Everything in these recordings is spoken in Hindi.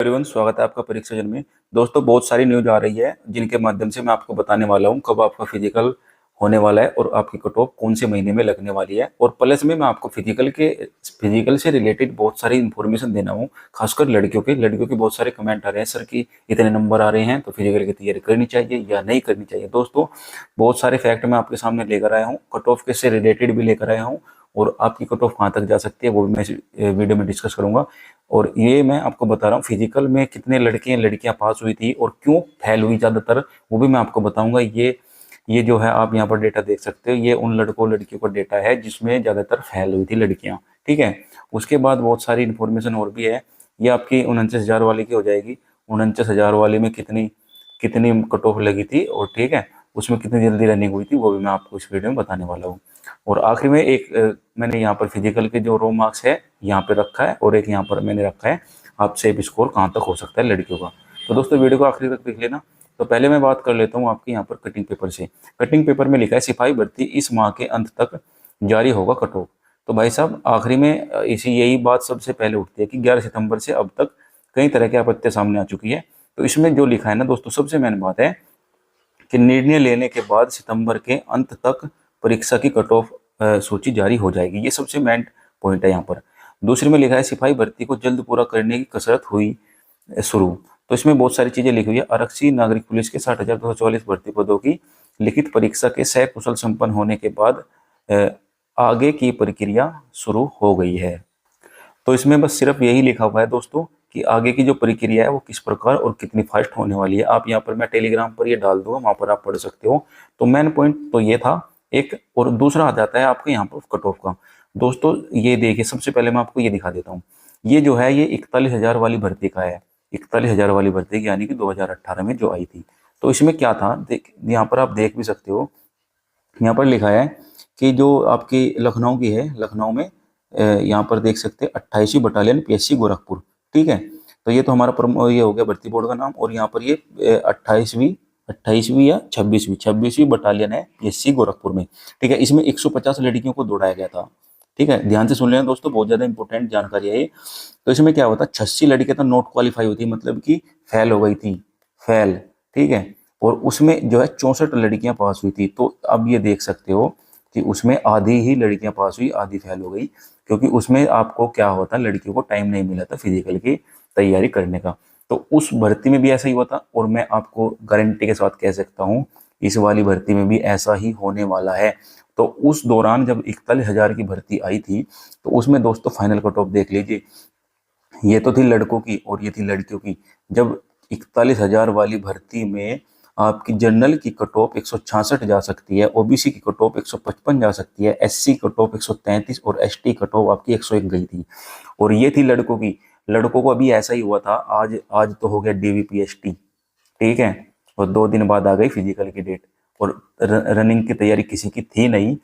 एवरीवन, स्वागत है आपका परीक्षा जन में। दोस्तों, बहुत सारी न्यूज आ रही है जिनके माध्यम से मैं आपको बताने वाला हूं कब आपका फिजिकल होने वाला है और आपकी कट ऑफ कौन से महीने में लगने वाली है। और प्लस में मैं आपको फिजिकल से रिलेटेड बहुत सारी इन्फॉर्मेशन देना हूं, खासकर लड़कियों के बहुत सारे कमेंट आ रहे हैं सर कि इतने नंबर आ रहे हैं तो फिजिकल की तैयारी करनी चाहिए या नहीं करनी चाहिए। दोस्तों, बहुत सारे फैक्ट मैं आपके सामने लेकर आया हूँ, कट ऑफ के से रिलेटेड भी लेकर आया हूँ और आपकी कट ऑफ कहाँ तक जा सकती है वो भी मैं इस वीडियो में डिस्कस करूंगा। और ये मैं आपको बता रहा हूँ फिजिकल में कितने लड़के लड़कियां पास हुई थी और क्यों फेल हुई ज़्यादातर, वो भी मैं आपको बताऊंगा। ये जो है आप यहाँ पर डेटा देख सकते हो, ये उन लड़कों लड़कियों का डेटा है जिसमें ज़्यादातर फेल हुई थी लड़कियां। ठीक है, उसके बाद बहुत सारी इन्फॉर्मेशन और भी है। ये आपकी 49,000 वाली की हो जाएगी। 49,000 वाली में कितनी कितनी कट ऑफ लगी थी और ठीक है उसमें कितनी जल्दी रनिंग हुई थी वो भी मैं आपको इस वीडियो में बताने वाला हूँ। और आखिरी में मैंने यहाँ पर फिजिकल के जो रो मार्क्स है यहाँ पे रखा है और एक यहाँ पर मैंने रखा है आपसे स्कोर कहाँ तक हो सकता है लड़कियों का। तो दोस्तों, वीडियो को आखिरी तक देख लेना। तो पहले मैं बात कर लेता हूँ आपके यहाँ पर कटिंग पेपर से। कटिंग पेपर में लिखा है सिपाही भर्ती इस माह के अंत तक जारी होगा कट ऑफ। तो भाई साहब, आखिरी में इसी यही बात सबसे पहले उठती है कि 11 सितंबर से अब तक कई तरह की आपत्तियां सामने आ चुकी है। तो इसमें जो लिखा है ना दोस्तों, सबसे मेन बात है कि निर्णय लेने के बाद सितंबर के अंत तक परीक्षा की कट ऑफ सूची जारी हो जाएगी। ये सबसे मेन पॉइंट है यहाँ पर। दूसरे में लिखा है सिपाही भर्ती को जल्द पूरा करने की कसरत हुई शुरू। तो इसमें बहुत सारी चीजें लिखी हुई है। आरक्षी नागरिक पुलिस के 60,244 भर्ती पदों की लिखित परीक्षा के सकुशल संपन्न होने के बाद आगे की प्रक्रिया शुरू हो गई है। तो इसमें बस सिर्फ यही लिखा हुआ है दोस्तों कि आगे की जो प्रक्रिया है वो किस प्रकार और कितनी फास्ट होने वाली है। आप यहाँ पर मैं टेलीग्राम पर ये डाल दूंगा, वहां पर आप पढ़ सकते हो। तो मेन पॉइंट तो ये था एक। और दूसरा आ जाता है आपके यहाँ पर कट ऑफ का। दोस्तों, ये देखिए, सबसे पहले मैं आपको ये दिखा देता हूँ। ये जो है ये 41,000 वाली भर्ती का है। 41,000 वाली भर्ती यानी कि 2018 में जो आई थी। तो इसमें क्या था, देख यहाँ पर आप देख भी सकते हो। यहाँ पर लिखा है कि जो आपकी लखनऊ की है, लखनऊ में यहाँ पर देख सकते हैं 28वीं बटालियन पीएससी गोरखपुर। ठीक है, तो ये तो हमारा ये हो गया भर्ती बोर्ड का नाम। और यहाँ पर ये 28वीं या 26वीं बटालियन है पीएससी गोरखपुर में। ठीक है, इसमें 150 लड़कियों को दौड़ाया गया था। ठीक है, ध्यान से सुन लेना दोस्तों, बहुत ज्यादा इंपॉर्टेंट जानकारी है ये। तो इसमें क्या होता, 86 लड़कियां तो नॉट क्वालिफाई हुई थी, मतलब कि फेल हो गई थी, फेल। ठीक है, और उसमें जो है 64 लड़कियां पास हुई थी। तो अब ये देख सकते हो कि उसमें आधी ही लड़कियां पास हुई, आधी फेल हो गई, क्योंकि उसमें आपको क्या होता, लड़कियों को टाइम नहीं मिला था फिजिकल की तैयारी करने का। तो उस भर्ती में भी ऐसा ही हुआ था और मैं आपको गारंटी के साथ कह सकता हूँ इस वाली भर्ती में भी ऐसा ही होने वाला है। तो उस दौरान जब 41,000 की भर्ती आई थी तो उसमें दोस्तों फाइनल कट ऑफ देख लीजिए। ये तो थी लड़कों की और ये थी लड़कियों की। जब 41,000 वाली भर्ती में आपकी जनरल की कट ऑफ 166 जा सकती है, ओबीसी की कट ऑफ 155 जा सकती है, एससी कट ऑफ 133 और एसटी कट ऑफ आपकी 101 गई थी। और ये थी लड़कों की। लड़कों को अभी ऐसा ही हुआ था, आज तो हो गया डीवीपीएसटी। ठीक है, और 2 दिन बाद आ गई फिजिकल की डेट। और रनिंग की तैयारी किसी की थी नहीं।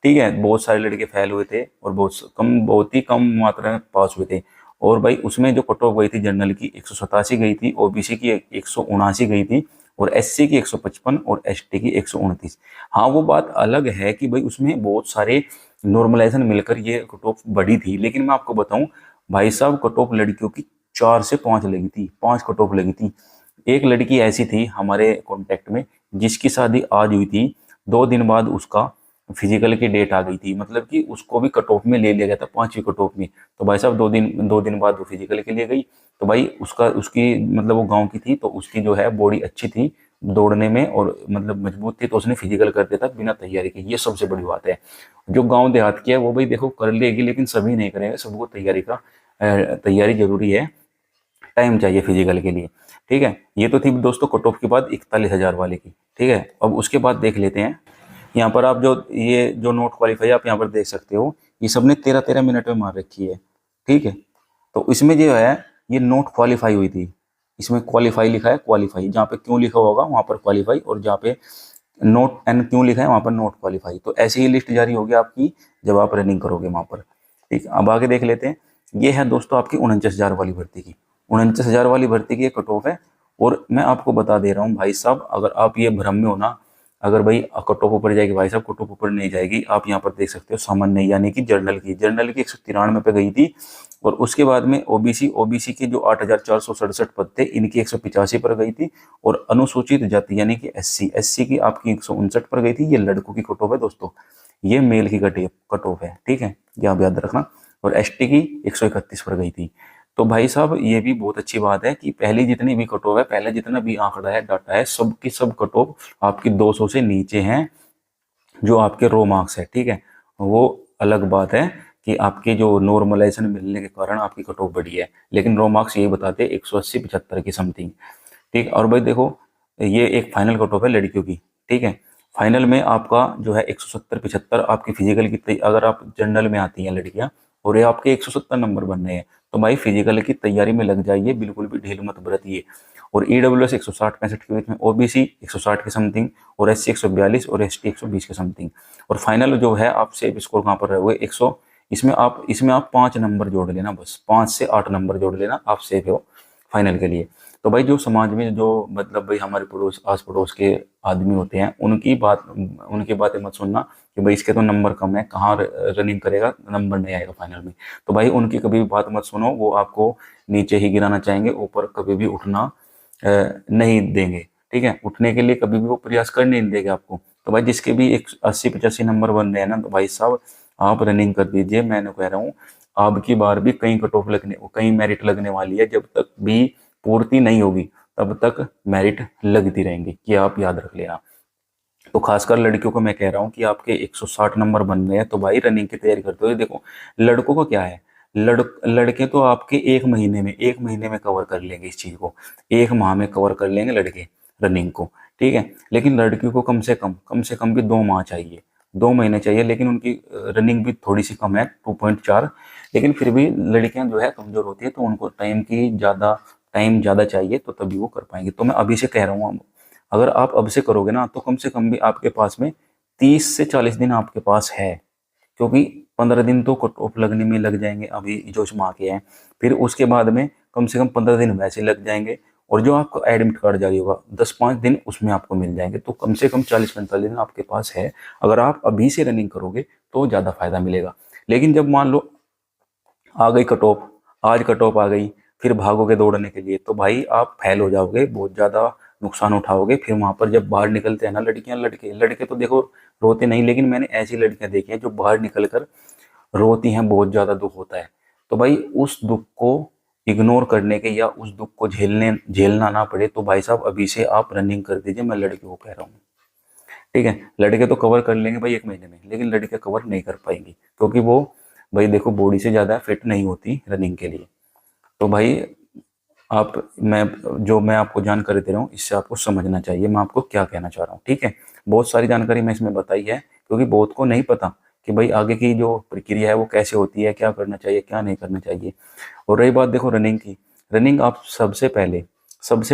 ठीक है, बहुत सारे लड़के फेल हुए थे और बहुत ही कम मात्रा में पास हुए थे। और भाई उसमें जो कट ऑफ गई थी जनरल की 187 गई थी, ओबीसी की 179 गई थी और एससी की 155 और एसटी की 129। हाँ, वो बात अलग है कि भाई उसमें बहुत सारे नॉर्मलाइजेशन मिलकर ये कट ऑफ बढ़ी थी। लेकिन मैं आपको बताऊं भाई साहब, कट ऑफ लड़कियों की 4 से 5 लगी थी, 5 कट ऑफ लगी थी। एक लड़की ऐसी थी हमारे कांटेक्ट में जिसकी शादी आज हुई थी, 2 दिन बाद उसका फिजिकल की डेट आ गई थी, मतलब कि उसको भी कट ऑफ में ले लिया गया था, 5वीं कट ऑफ में। तो भाई साहब 2 दिन बाद वो फिजिकल के लिए गई। तो भाई उसकी मतलब वो गांव की थी तो उसकी जो है बॉडी अच्छी थी दौड़ने में और मतलब मजबूत थी, तो उसने फिजिकल कर दिया था बिना तैयारी के। ये सबसे बड़ी बात है। जो गाँव देहात की है वो भाई देखो कर लेगी, लेकिन सभी नहीं करेंगे, सबको तैयारी जरूरी है, टाइम चाहिए फिजिकल के लिए। ठीक है, ये तो थी दोस्तों कट ऑफ के बाद 41,000 वाले की। ठीक है, अब उसके बाद देख लेते हैं यहाँ पर आप जो नोट क्वालिफाई आप यहाँ पर देख सकते हो, ये सबने 13-13 मिनट में मार रखी है। ठीक है, तो इसमें जो है ये नोट क्वालिफाई हुई थी। इसमें क्वालिफाई लिखा है, क्वालिफाई जहाँ पे क्यों लिखा होगा वहां पर क्वालिफाई, और जहाँ पे नोट एन क्यों लिखा है वहां पर नोट क्वालिफाई। तो ऐसी ही लिस्ट जारी होगी आपकी जब आप रनिंग करोगे वहां पर। ठीक, अब आगे देख लेते हैं। ये है दोस्तों आपकी 49,000 वाली भर्ती की। 49,000 वाली भर्ती की कट ऑफ है। और मैं आपको बता दे रहा हूँ भाई साहब, अगर आप ये भ्रम में हो ना, अगर भाई कट ऑफ ऊपर जाएगी, भाई साहब कट ऑफ ऊपर नहीं जाएगी, आप यहाँ पर देख सकते हो सामान्य यानी कि जर्नल की 193 पे गई थी। और उसके बाद में ओबीसी के जो 8,467 पद थे, इनकी 185 पर गई थी। और अनुसूचित जाति यानी कि एससी की आपकी 159 पर गई थी। ये लड़कों की कट ऑफ है दोस्तों, ये मेल की कट ऑफ है, ठीक है, ये आप याद रखना। और एसटी की 131 पर गई थी। तो भाई साहब ये भी बहुत अच्छी बात है कि पहले जितनी भी कट ऑफ है, पहले जितना भी आंकड़ा है, डाटा है, सब की सब कट ऑफ आपकी 200 से नीचे हैं, जो आपके रो मार्क्स है, ठीक है। वो अलग बात है कि आपके जो नॉर्मलाइजेशन मिलने के कारण आपकी कट ऑफ बढ़ी है, लेकिन रो मार्क्स यही बताते हैं 180 75 की समथिंग, ठीक। और भाई देखो, ये एक फाइनल कट ऑफ है लड़कियों की, ठीक है। फाइनल में आपका जो है 170 75 आपकी फिजिकल की, अगर आप जनरल में आती हैं लड़कियां और ये आपके 170 नंबर बन रहे हैं, तो भाई फिजिकल की तैयारी में लग जाइए, बिल्कुल भी ढील मत बरतिए। और ईडब्ल्यूएस 160 65 के बीच में, ओबीसी 160 के समथिंग, और एससी 142 और एसटी 120 के समथिंग। और फाइनल जो है आप सेफ स्कोर कहाँ पर रहोगे 100, इसमें आप 5 नंबर जोड़ लेना, बस 5 से 8 नंबर जोड़ लेना, आप सेफ हो फाइनल के लिए। तो भाई जो समाज में जो मतलब भाई हमारे पड़ोस आस पड़ोस के आदमी होते हैं, उनकी बातें मत सुनना कि भाई इसके तो नंबर कम है, कहाँ रनिंग करेगा, नंबर नहीं आएगा फाइनल में। तो भाई उनकी कभी भी बात मत सुनो, वो आपको नीचे ही गिराना चाहेंगे, ऊपर कभी भी उठना नहीं देंगे, ठीक है। उठने के लिए कभी भी वो प्रयास कर नहीं देंगे आपको। तो भाई जिसके भी 80 85 नंबर बन रहे हैं ना, तो भाई साहब आप रनिंग कर दीजिए। मैंने कह रहा हूँ अब की बार भी कहीं कट ऑफ लगने, कहीं मेरिट लगने वाली है, जब तक भी पूर्ति नहीं होगी तब तक मेरिट लगती रहेंगी, कि आप याद रख लेना। तो खासकर लड़कियों को मैं कह रहा हूँ कि आपके 160 नंबर बन रहे हैं, तो भाई रनिंग की तैयारी करते हो। देखो लड़कों का क्या है, लड़के तो आपके एक महीने में कवर कर लेंगे इस चीज को, एक माह में कवर कर लेंगे लड़के रनिंग को, ठीक है। लेकिन लड़कियों को कम से कम भी 2 माह चाहिए, 2 महीने चाहिए। लेकिन उनकी रनिंग भी थोड़ी सी कम है, 2.4। लेकिन फिर भी लड़कियां जो है कमजोर होती है, तो उनको टाइम ज़्यादा चाहिए, तो तभी वो कर पाएंगे। तो मैं अभी से कह रहा हूँ, अगर आप अब से करोगे ना, तो कम से कम भी आपके पास में 30 से 40 दिन आपके पास है। क्योंकि 15 दिन तो कट ऑफ लगने में लग जाएंगे अभी जो माह के हैं, फिर उसके बाद में कम से कम 15 दिन वैसे लग जाएंगे। और जो आपको एडमिट कार्ड जारी होगा 10 5 दिन उसमें आपको मिल जाएंगे। तो कम से कम 40 45 दिन आपके पास है। अगर आप अभी से रनिंग करोगे तो ज़्यादा फायदा मिलेगा। लेकिन जब मान लो आ गई कट ऑफ, आज कट ऑफ आ गई, फिर भागोगे दौड़ने के लिए, तो भाई आप फेल हो जाओगे, बहुत ज़्यादा नुकसान उठाओगे। फिर वहां पर जब बाहर निकलते हैं ना लड़कियां, लड़के लड़के तो देखो रोते नहीं, लेकिन मैंने ऐसी लड़कियां देखी हैं जो बाहर निकल कर रोती हैं, बहुत ज़्यादा दुख होता है। तो भाई उस दुख को इग्नोर करने के, या उस दुख को झेलना ना पड़े, तो भाई साहब अभी से आप रनिंग कर दीजिए, मैं लड़कियों को कह रहा हूँ, ठीक है। लड़के तो कवर कर लेंगे भाई 1 महीने में, लेकिन लड़कियां कवर नहीं कर पाएंगी, क्योंकि वो भाई देखो बॉडी से ज़्यादा फिट नहीं होती रनिंग के लिए। तो भाई आप मैं आपको जानकारी दे रहा हूँ, इससे आपको समझना चाहिए मैं आपको क्या कहना चाह रहा हूँ, ठीक है। बहुत सारी जानकारी मैं इसमें बताई है, क्योंकि बहुत को नहीं पता कि भाई आगे की जो प्रक्रिया है वो कैसे होती है, क्या करना चाहिए क्या नहीं करना चाहिए। और रही बात देखो रनिंग की, रनिंग आप सबसे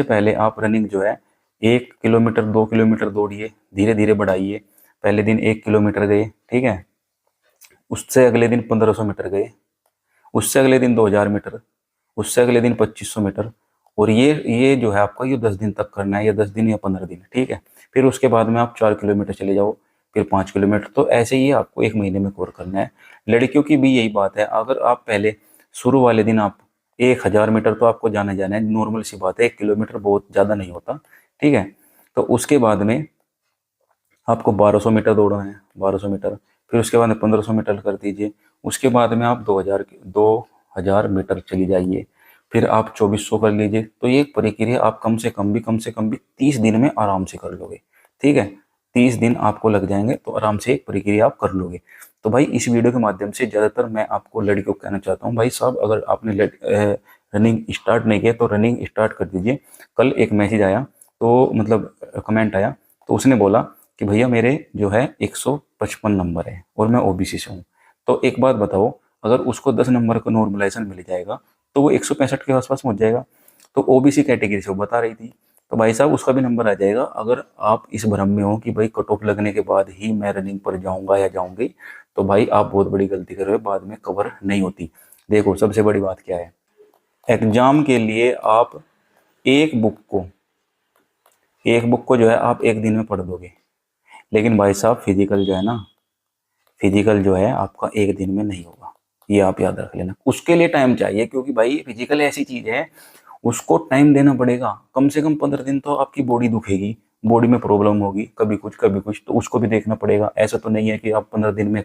पहले आप रनिंग जो है 1 किलोमीटर 2 किलोमीटर दौड़िए, धीरे धीरे बढ़ाइए। पहले दिन 1 किलोमीटर गए, ठीक है, उससे अगले दिन 1500 मीटर गए, उससे अगले दिन 2000 मीटर, उससे अगले दिन 2500 मीटर। और ये जो है आपका ये 10 दिन तक करना है, या 10 दिन या 15 दिन, ठीक है। फिर उसके बाद में आप 4 किलोमीटर चले जाओ, फिर 5 किलोमीटर। तो ऐसे ही आपको 1 महीने में कवर करना है। लड़कियों की भी यही बात है, अगर आप पहले शुरू वाले दिन आप 1000 मीटर तो आपको जाना है, नॉर्मल सी बात है, 1 किलोमीटर बहुत ज़्यादा नहीं होता, ठीक है। तो उसके बाद में आपको 1200 मीटर दौड़ना है, 1200 मीटर। फिर उसके बाद में 1500 मीटर कर दीजिए। उसके बाद में आप 2000 मीटर चली जाइए। फिर आप 2400 कर लीजिए। तो ये प्रक्रिया आप कम से कम भी 30 दिन में आराम से कर लोगे, ठीक है। 30 दिन आपको लग जाएंगे, तो आराम से एक प्रक्रिया आप कर लोगे। तो भाई इस वीडियो के माध्यम से ज़्यादातर मैं आपको लड़कियों को कहना चाहता हूँ, भाई साहब अगर आपने रनिंग स्टार्ट नहीं किया तो रनिंग स्टार्ट कर दीजिए। कल एक मैसेज आया, तो मतलब कमेंट आया, तो उसने बोला कि भैया मेरे जो है 155 नंबर है और मैं ओबीसी से हूँ। तो एक बात बताओ, अगर उसको 10 नंबर का नॉर्मलाइजेशन मिल जाएगा तो वो 165 के आसपास पहुंच जाएगा। तो ओबीसी कैटेगरी से वो बता रही थी, तो भाई साहब उसका भी नंबर आ जाएगा। अगर आप इस भ्रम में हो कि भाई कट ऑफ लगने के बाद ही मैं रनिंग पर जाऊंगा या जाऊंगी, तो भाई आप बहुत बड़ी गलती कर रहे हो, बाद में कवर नहीं होती। देखो सबसे बड़ी बात क्या है, एग्जाम के लिए आप एक बुक को एक बुक को जो है आप एक दिन में पढ़ दोगे, लेकिन भाई साहब फिजिकल जो है ना, फिजिकल जो है आपका एक दिन में नहीं होगा, ये आप याद रख लेना। उसके लिए टाइम चाहिए, क्योंकि भाई फिजिकल ऐसी चीज है, उसको टाइम देना पड़ेगा। कम से कम 15 दिन तो आपकी बॉडी दुखेगी, बॉडी में प्रॉब्लम होगी, कभी कुछ कभी कुछ, तो उसको भी देखना पड़ेगा। ऐसा तो नहीं है कि आप 15 दिन में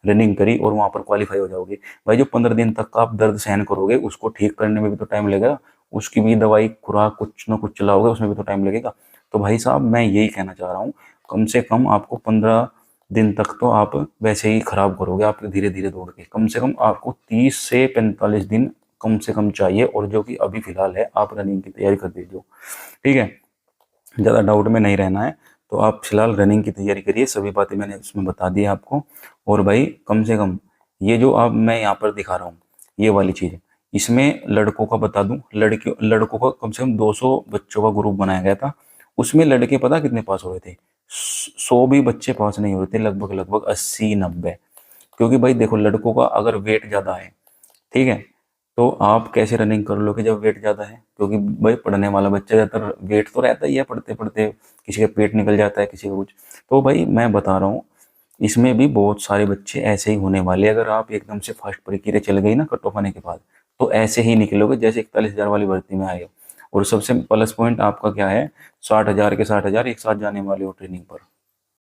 रनिंग करी और वहां पर क्वालिफाई हो जाओगे। भाई जो 15 दिन तक का आप दर्द सहन करोगे, उसको ठीक करने में भी तो टाइम लगेगा, उसकी भी दवाई खुराक कुछ ना कुछ चलाओगे, उसमें भी तो टाइम लगेगा। तो भाई साहब मैं यही कहना चाह रहा हूँ, कम से कम आपको 15 दिन तक तो आप वैसे ही खराब करोगे, आप धीरे धीरे दौड़ के। कम से कम आपको 30 से 45 दिन कम से कम चाहिए, और जो कि अभी फिलहाल है, आप रनिंग की तैयारी कर दीजिए। ठीक है, ज़्यादा डाउट में नहीं रहना है, तो आप फिलहाल रनिंग की तैयारी करिए। सभी बातें मैंने उसमें बता दी आपको। और भाई कम से कम ये जो आप मैं यहाँ पर दिखा रहा हूँ, ये वाली चीज़, इसमें लड़कों का बता दूं, लड़कों का कम से कम 200 बच्चों का ग्रुप बनाया गया था। उसमें लड़के पता कितने पास हो रहे थे? 100 भी बच्चे पास नहीं हो रहे थे, लगभग लगभग 80-90। क्योंकि भाई देखो, लड़कों का अगर वेट ज़्यादा है, ठीक है, तो आप कैसे रनिंग कर लोगे जब वेट ज़्यादा है? क्योंकि भाई पढ़ने वाला बच्चा ज़्यादातर वेट तो रहता ही है, पढ़ते पढ़ते किसी का पेट निकल जाता है, किसी का कुछ। तो भाई मैं बता रहा हूँ, इसमें भी बहुत सारे बच्चे ऐसे ही होने वाले। अगर आप एकदम से फर्स्ट प्रक्रिया चल गई ना कट ऑफ आने के बाद, तो ऐसे ही निकलोगे जैसे 41,000 वाली भर्ती में आए हो। और सबसे प्लस पॉइंट आपका क्या है, 60,000 के 60,000 एक साथ जाने वाले हो ट्रेनिंग पर।